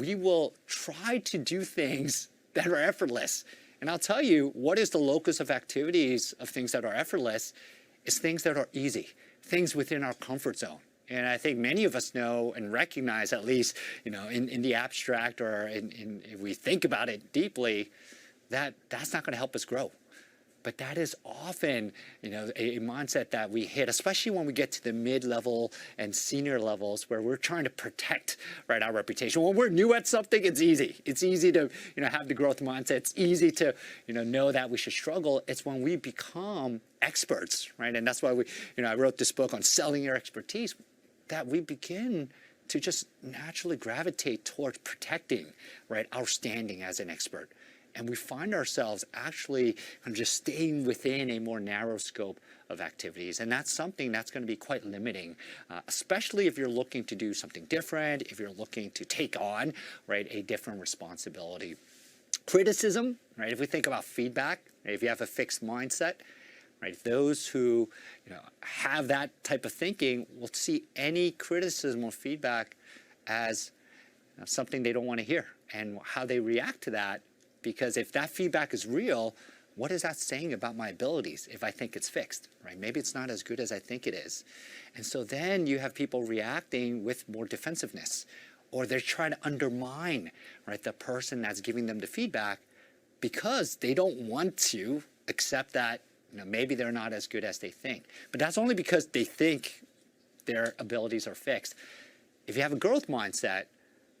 we will try to do things that are effortless. And I'll tell you, what is the locus of activities of things that are effortless is things that are easy, things within our comfort zone. And I think many of us know and recognize, at least, in the abstract or if we think about it deeply, that that's not going to help us grow. But that is often, a mindset that we hit, especially when we get to the mid-level and senior levels where we're trying to protect, right, our reputation. When we're new at something, it's easy. It's easy to, have the growth mindset. It's easy to, know that we should struggle. It's when we become experts, right? And that's why I wrote this book on selling your expertise, that we begin to just naturally gravitate towards protecting, right, our standing as an expert. And we find ourselves actually kind of just staying within a more narrow scope of activities. And that's something that's going to be quite limiting, especially if you're looking to do something different, if you're looking to take on, right, a different responsibility. Criticism, right, if we think about feedback, right, if you have a fixed mindset, right, those who have that type of thinking will see any criticism or feedback as something they don't want to hear, and how they react to that. Because if that feedback is real, what is that saying about my abilities if I think it's fixed, right? Maybe it's not as good as I think it is. And so then you have people reacting with more defensiveness, or they're trying to undermine, right, the person that's giving them the feedback because they don't want to accept that, maybe they're not as good as they think. But that's only because they think their abilities are fixed. If you have a growth mindset,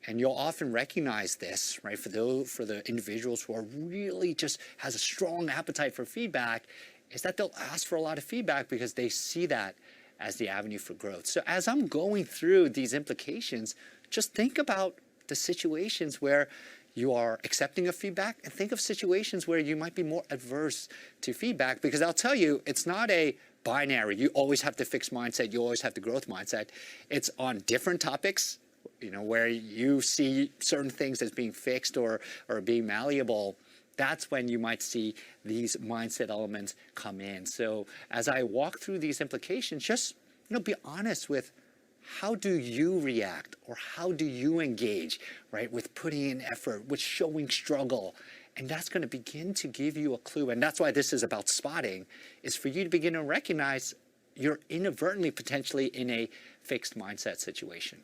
and you'll often recognize this, right, for the individuals who are really just has a strong appetite for feedback, is that they'll ask for a lot of feedback because they see that as the avenue for growth. So as I'm going through these implications, just think about the situations where you are accepting of feedback, and think of situations where you might be more adverse to feedback, because I'll tell you, it's not a binary. You always have the fixed mindset, you always have the growth mindset. It's on different topics, where you see certain things as being fixed or being malleable. That's when you might see these mindset elements come in. So as I walk through these implications, just be honest with how do you react, or how do you engage, right, with putting in effort, with showing struggle. And that's going to begin to give you a clue. And that's why this is about spotting, is for you to begin to recognize you're inadvertently potentially in a fixed mindset situation.